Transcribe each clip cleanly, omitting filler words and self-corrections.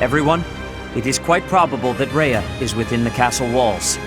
Everyone, it is quite probable that Rhea is within the castle walls.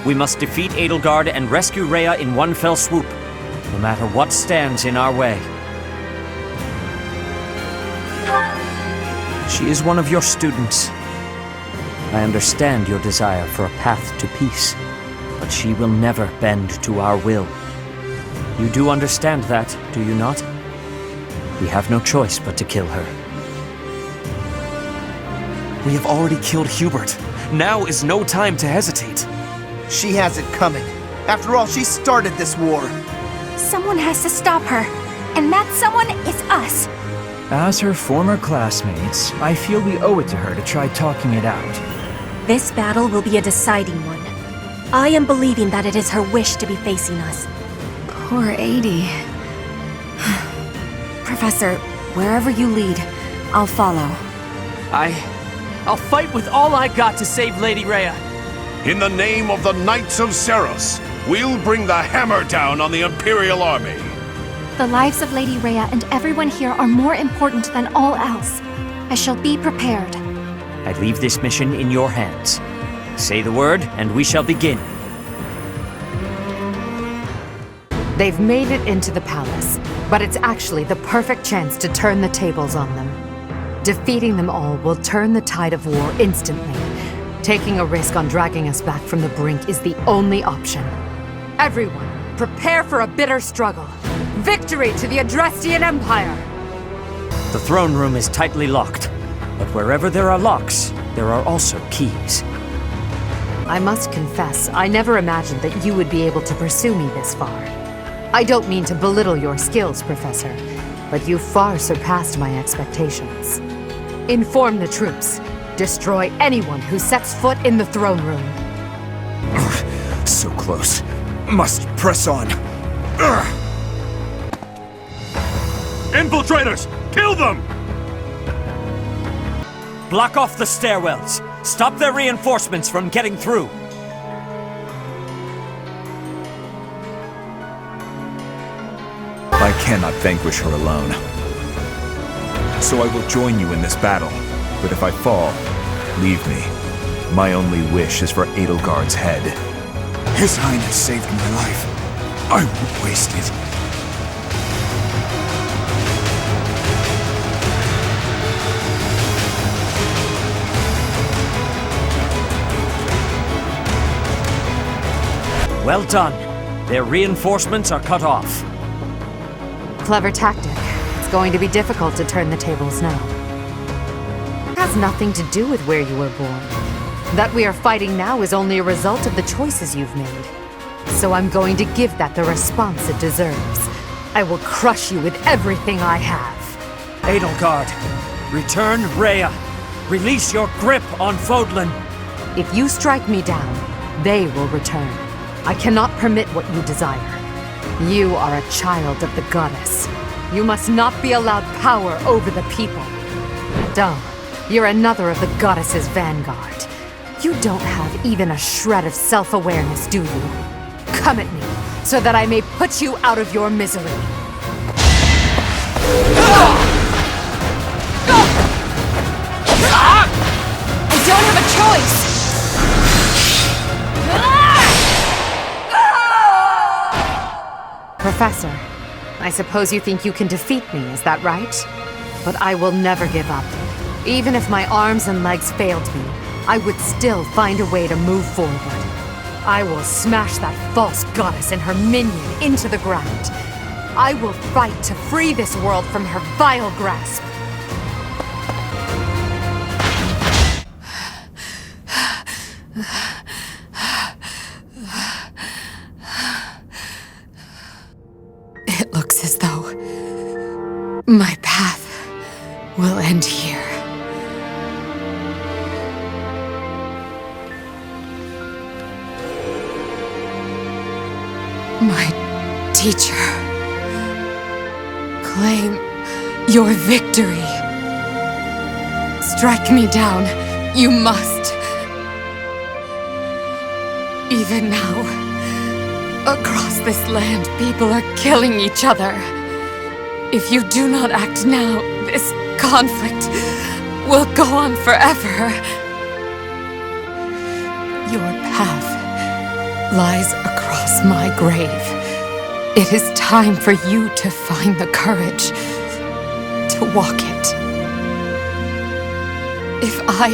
We must defeat Edelgard and rescue Rhea in one fell swoop, no matter what stands in our way. She is one of your students. I understand your desire for a path to peace, but she will never bend to our will. You do understand that, do you not? We have no choice but to kill her. We have already killed Hubert. Now is no time to hesitate. She has it coming. After all, she started this war. Someone has to stop her, and that someone is us. As her former classmates, I feel we owe it to her to try talking it out. This battle will be a deciding one. I am believing that it is her wish to be facing us. Poor Adie. Professor, wherever you lead, I'll follow. I'll fight with all I got to save Lady Rhea. In the name of the Knights of Seros, we'll bring the hammer down on the Imperial Army. The lives of Lady Rhea and everyone here are more important than all else. I shall be prepared. I leave this mission in your hands. Say the word, and we shall begin. They've made it into the palace, but it's actually the perfect chance to turn the tables on them. Defeating them all will turn the tide of war instantly. Taking a risk on dragging us back from the brink is the only option. Everyone, prepare for a bitter struggle. Victory to the Adrestian Empire! The throne room is tightly locked, but wherever there are locks, there are also keys. I must confess, I never imagined that you would be able to pursue me this far. I don't mean to belittle your skills, Professor, but you far surpassed my expectations. Inform the troops. Destroy anyone who sets foot in the throne room. So close. Must press on. Infiltrators! Kill them! Block off the stairwells. Stop their reinforcements from getting through. I cannot vanquish her alone. So I will join you in this battle. But if I fall, leave me. My only wish is for Edelgard's head. His Highness saved my life. I won't waste it. Well done. Their reinforcements are cut off. Clever tactic. It's going to be difficult to turn the tables now. It has nothing to do with where you were born. That we are fighting now is only a result of the choices you've made. So I'm going to give that the response it deserves. I will crush you with everything I have. Edelgard, return Rhea. Release your grip on Fodlan. If you strike me down, they will return. I cannot permit what you desire. You are a child of the goddess. You must not be allowed power over the people. Duh. You're another of the goddess's vanguard. You don't have even a shred of self-awareness, do you? Come at me, so that I may put you out of your misery. I don't have a choice! Professor, I suppose you think you can defeat me, is that right? But I will never give up. Even if my arms and legs failed me, I would still find a way to move forward. I will smash that false goddess and her minion into the ground. I will fight to free this world from her vile grasp. It looks as though my path will end here. My teacher, claim your victory. Strike me down, you must. Even now, across this land, people are killing each other. If you do not act now, this conflict will go on forever. Your path lies across my grave. It is time for you to find the courage to walk it. If I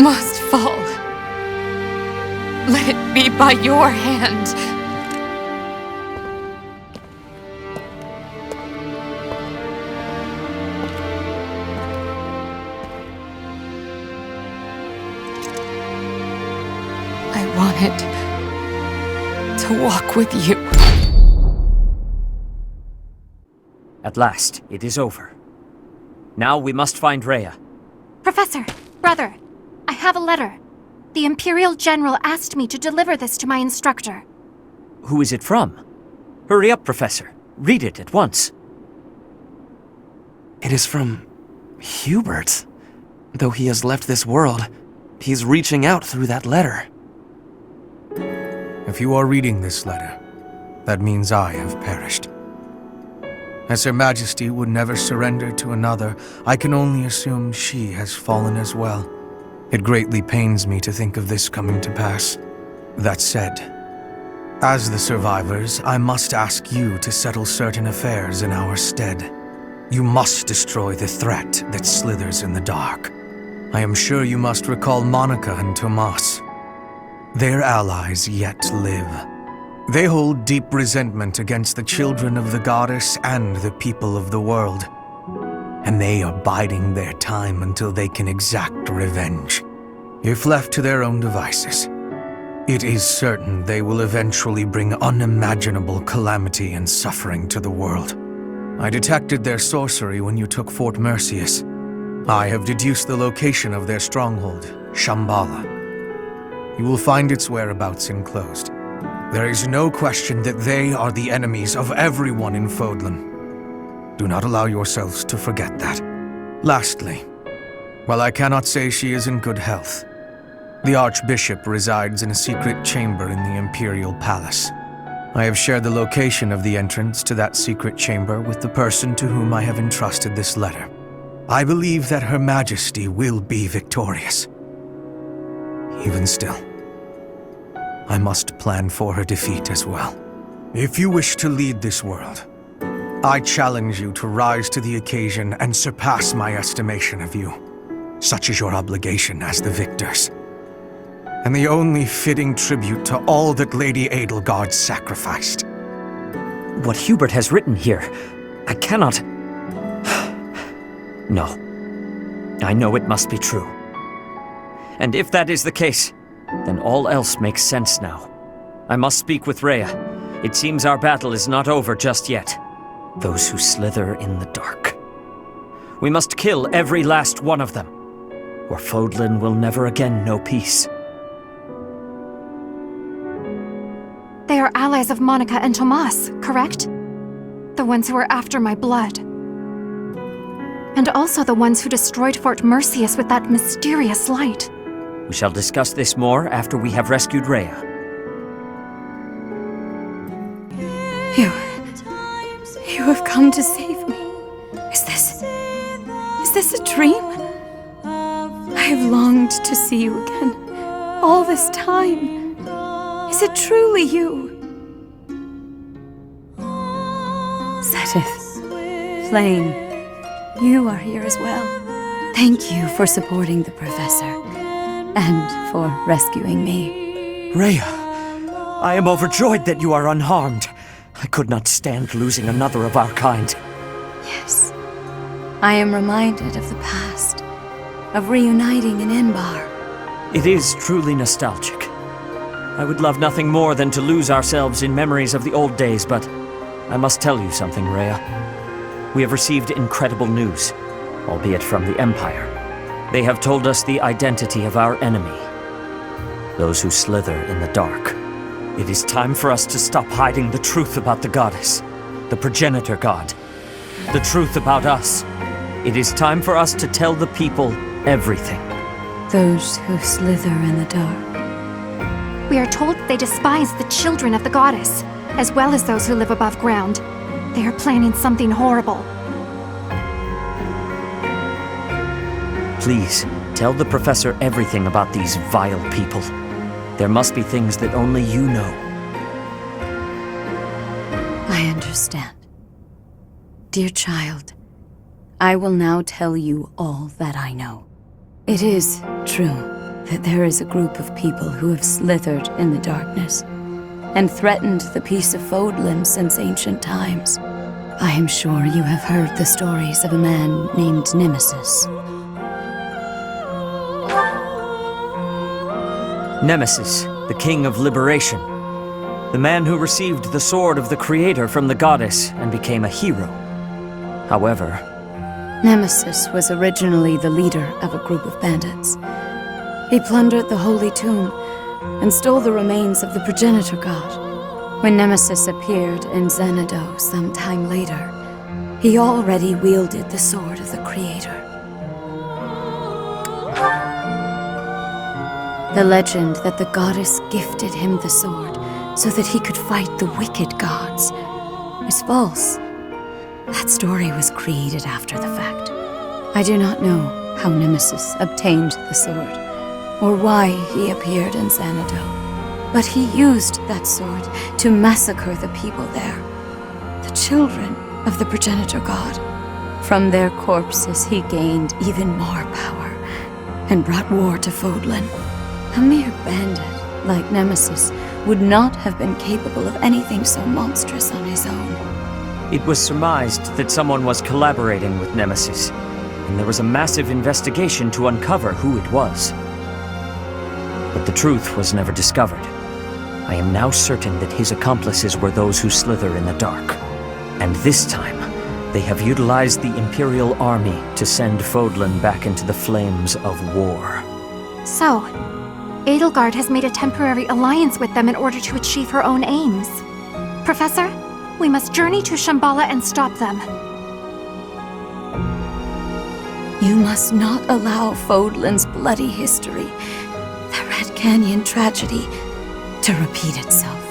must fall, let it be by your hand. I wanted to walk with you. At last, it is over. Now we must find Rhea. Professor, brother, I have a letter. The Imperial General asked me to deliver this to my instructor. Who is it from? Hurry up, Professor. Read it at once. It is from Hubert. Though he has left this world, he's reaching out through that letter. If you are reading this letter, that means I have perished. As Her Majesty would never surrender to another, I can only assume she has fallen as well. It greatly pains me to think of this coming to pass. That said, as the survivors, I must ask you to settle certain affairs in our stead. You must destroy the threat that slithers in the dark. I am sure you must recall Monica and Tomas. Their allies yet live. They hold deep resentment against the children of the goddess and the people of the world. And they are biding their time until they can exact revenge. If left to their own devices, it is certain they will eventually bring unimaginable calamity and suffering to the world. I detected their sorcery when you took Fort Mercius. I have deduced the location of their stronghold, Shambhala. You will find its whereabouts enclosed. There is no question that they are the enemies of everyone in Fodlan. Do not allow yourselves to forget that. Lastly, while I cannot say she is in good health, the Archbishop resides in a secret chamber in the Imperial Palace. I have shared the location of the entrance to that secret chamber with the person to whom I have entrusted this letter. I believe that Her Majesty will be victorious. Even still, I must plan for her defeat as well. If you wish to lead this world, I challenge you to rise to the occasion and surpass my estimation of you. Such is your obligation as the victors, and the only fitting tribute to all that Lady Edelgard sacrificed. What Hubert has written here, I cannot... No. I know it must be true. And if that is the case, then all else makes sense now. I must speak with Rhea. It seems our battle is not over just yet. Those who slither in the dark. We must kill every last one of them, or Fodlan will never again know peace. They are allies of Monica and Tomas, correct? The ones who are after my blood. And also the ones who destroyed Fort Mercius with that mysterious light. We shall discuss this more after we have rescued Rhea. You have come to save me. Is this a dream? I have longed to see you again, all this time. Is it truly you? Seteth, Flame, you are here as well. Thank you for supporting the Professor, and for rescuing me. Rhea, I am overjoyed that you are unharmed. I could not stand losing another of our kind. Yes. I am reminded of the past, of reuniting in Inbar. It is truly nostalgic. I would love nothing more than to lose ourselves in memories of the old days, but I must tell you something, Rhea. We have received incredible news, albeit from the Empire. They have told us the identity of our enemy, those who slither in the dark. It is time for us to stop hiding the truth about the goddess, the progenitor god, the truth about us. It is time for us to tell the people everything. Those who slither in the dark. We are told they despise the children of the goddess, as well as those who live above ground. They are planning something horrible. Please, tell the professor everything about these vile people. There must be things that only you know. I understand. Dear child, I will now tell you all that I know. It is true that there is a group of people who have slithered in the darkness and threatened the peace of Fodlan since ancient times. I am sure you have heard the stories of a man named Nemesis. Nemesis, the king of liberation. The man who received the sword of the creator from the goddess and became a hero. However, Nemesis was originally the leader of a group of bandits. He plundered the holy tomb and stole the remains of the progenitor god. When Nemesis appeared in Xanadu some time later, he already wielded the sword of the creator. The legend that the goddess gifted him the sword so that he could fight the wicked gods is false. That story was created after the fact. I do not know how Nemesis obtained the sword, or why he appeared in Xanadu, but he used that sword to massacre the people there, the children of the progenitor god. From their corpses he gained even more power and brought war to Fodlan. A mere bandit like Nemesis would not have been capable of anything so monstrous on his own. it was surmised that someone was collaborating with Nemesis, and there was a massive investigation to uncover who it was. But the truth was never discovered. I am now certain that his accomplices were those who slither in the dark. And this time, they have utilized the Imperial Army to send Fodlan back into the flames of war. So, Edelgard has made a temporary alliance with them in order to achieve her own aims. Professor, we must journey to Shambhala and stop them. You must not allow Fodlan's bloody history, the Red Canyon tragedy, to repeat itself.